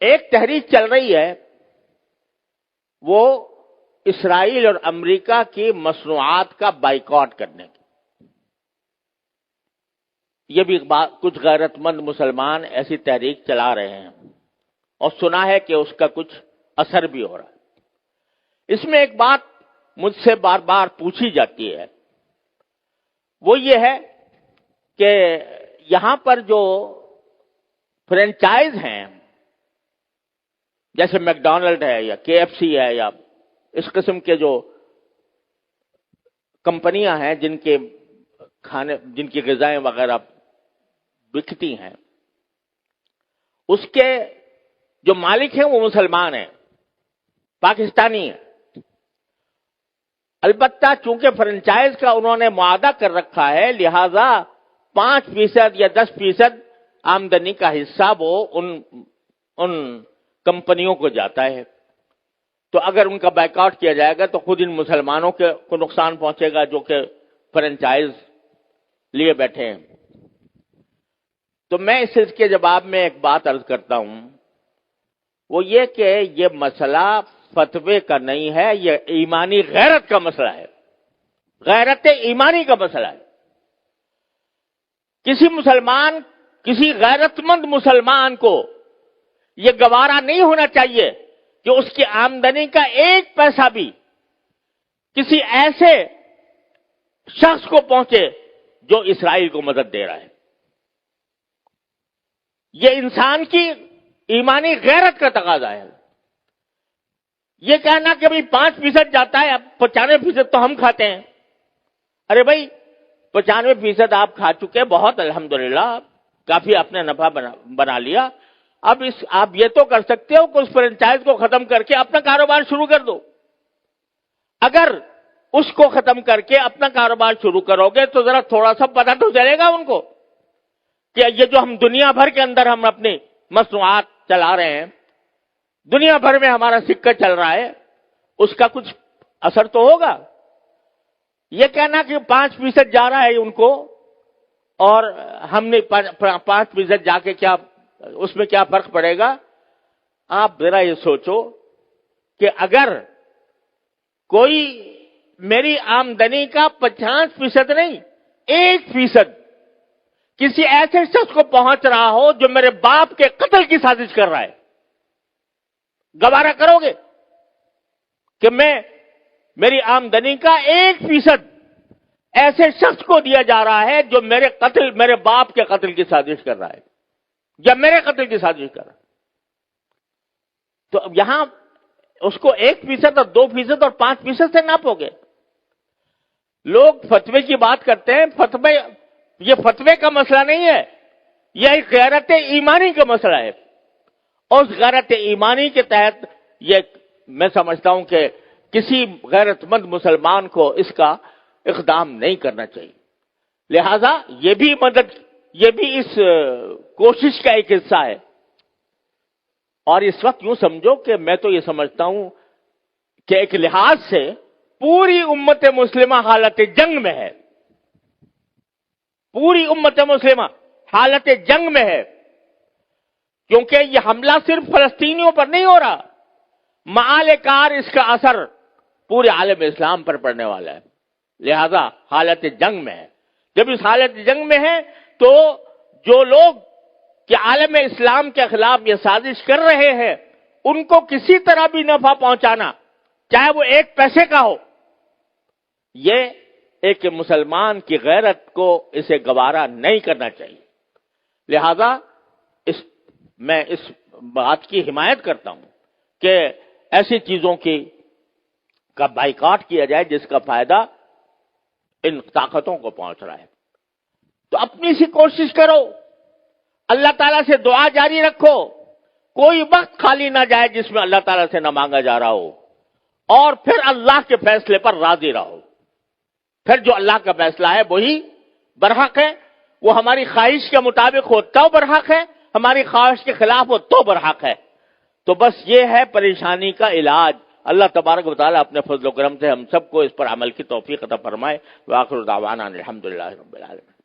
ایک تحریک چل رہی ہے، وہ اسرائیل اور امریکہ کی مصنوعات کا بائیکاٹ کرنے کی۔ یہ بھی کچھ غیرت مند مسلمان ایسی تحریک چلا رہے ہیں اور سنا ہے کہ اس کا کچھ اثر بھی ہو رہا ہے۔ اس میں ایک بات مجھ سے بار بار پوچھی جاتی ہے، وہ یہ ہے کہ یہاں پر جو فرینچائز ہیں، جیسے میک ڈونلڈ ہے یا کے ایف سی ہے یا اس قسم کے جو کمپنیاں ہیں جن کی غذائیں وغیرہ بکتی ہیں، اس کے جو مالک ہیں وہ مسلمان ہیں، پاکستانی ہیں۔ البتہ چونکہ فرنچائز کا انہوں نے معاہدہ کر رکھا ہے، لہذا 5% یا 10% آمدنی کا حصہ وہ ان کمپنیوں کو جاتا ہے۔ تو اگر ان کا بائیکاٹ کیا جائے گا تو خود ان مسلمانوں کو نقصان پہنچے گا جو کہ فرنچائز لیے بیٹھے ہیں۔ تو میں اس کے جواب میں ایک بات عرض کرتا ہوں، وہ یہ کہ یہ مسئلہ فتوے کا نہیں ہے، یہ ایمانی غیرت کا مسئلہ ہے، غیرت ایمانی کا مسئلہ ہے۔ کسی غیرت مند مسلمان کو یہ گوارا نہیں ہونا چاہیے کہ اس کی آمدنی کا 1 پیسہ بھی کسی ایسے شخص کو پہنچے جو اسرائیل کو مدد دے رہا ہے۔ یہ انسان کی ایمانی غیرت کا تقاضا ہے۔ یہ کہنا کہ بھئی 5% جاتا ہے، اب 95% تو ہم کھاتے ہیں۔ ارے بھائی 95% آپ کھا چکے، بہت الحمدللہ، کافی آپ نے نفع بنا لیا۔ اب آپ یہ تو کر سکتے ہو کہ اس فرنچائز کو ختم کر کے اپنا کاروبار شروع کر دو۔ اگر اس کو ختم کر کے اپنا کاروبار شروع کرو گے تو ذرا تھوڑا سا پتہ تو چلے گا ان کو کہ یہ جو ہم دنیا بھر کے اندر ہم اپنی مصنوعات چلا رہے ہیں، دنیا بھر میں ہمارا سکہ چل رہا ہے، اس کا کچھ اثر تو ہوگا۔ یہ کہنا کہ 5% جا رہا ہے ان کو اور ہم نے 5% جا کے کیا اس میں کیا فرق پڑے گا؟ آپ ذرا یہ سوچو کہ اگر کوئی میری آمدنی کا 50% نہیں 1% کسی ایسے شخص کو پہنچ رہا ہو جو میرے باپ کے قتل کی سازش کر رہا ہے، گوارا کرو گے کہ میری آمدنی کا 1% ایسے شخص کو دیا جا رہا ہے جو میرے باپ کے قتل کی سازش کر رہا ہے یا میرے قتل کی سازش کر رہا ہے؟ تو اب یہاں اس کو 1% اور 2% اور 5% سے ناپو گے۔ لوگ فتوے کی بات کرتے ہیں، یہ فتوے کا مسئلہ نہیں ہے، یہ ایک غیرت ایمانی کا مسئلہ ہے۔ اور اس غیرت ایمانی کے تحت یہ میں سمجھتا ہوں کہ کسی غیرت مند مسلمان کو اس کا اقدام نہیں کرنا چاہیے۔ لہذا یہ بھی اس کوشش کا ایک حصہ ہے۔ اور اس وقت یوں سمجھو کہ میں تو یہ سمجھتا ہوں کہ ایک لحاظ سے پوری امت مسلمہ حالت جنگ میں ہے، پوری امت مسلمہ حالت جنگ میں ہے، کیونکہ یہ حملہ صرف فلسطینیوں پر نہیں ہو رہا، معال کار اس کا اثر پورے عالم اسلام پر پڑنے والا ہے۔ لہذا حالت جنگ میں ہے۔ جب اس حالت جنگ میں ہے تو جو لوگ کہ عالم اسلام کے خلاف یہ سازش کر رہے ہیں ان کو کسی طرح بھی نفع پہنچانا، چاہے وہ 1 پیسے کا ہو، یہ ایک مسلمان کی غیرت کو اسے گوارا نہیں کرنا چاہیے۔ لہذا میں اس بات کی حمایت کرتا ہوں کہ ایسی چیزوں کا بائیکاٹ کیا جائے جس کا فائدہ ان طاقتوں کو پہنچ رہا ہے۔ تو اپنی سی کوشش کرو، اللہ تعالیٰ سے دعا جاری رکھو، کوئی وقت خالی نہ جائے جس میں اللہ تعالیٰ سے نہ مانگا جا رہا ہو، اور پھر اللہ کے فیصلے پر راضی رہو۔ پھر جو اللہ کا فیصلہ ہے وہی برحق ہے، وہ ہماری خواہش کے مطابق ہو تو برحق ہے، ہماری خواہش کے خلاف ہو تو برحق ہے۔ تو بس یہ ہے پریشانی کا علاج۔ اللہ تبارک و تعالیٰ اپنے فضل و کرم سے ہم سب کو اس پر عمل کی توفیق عطا فرمائے۔ وآخر دعوانا الحمدللہ رب العالمین۔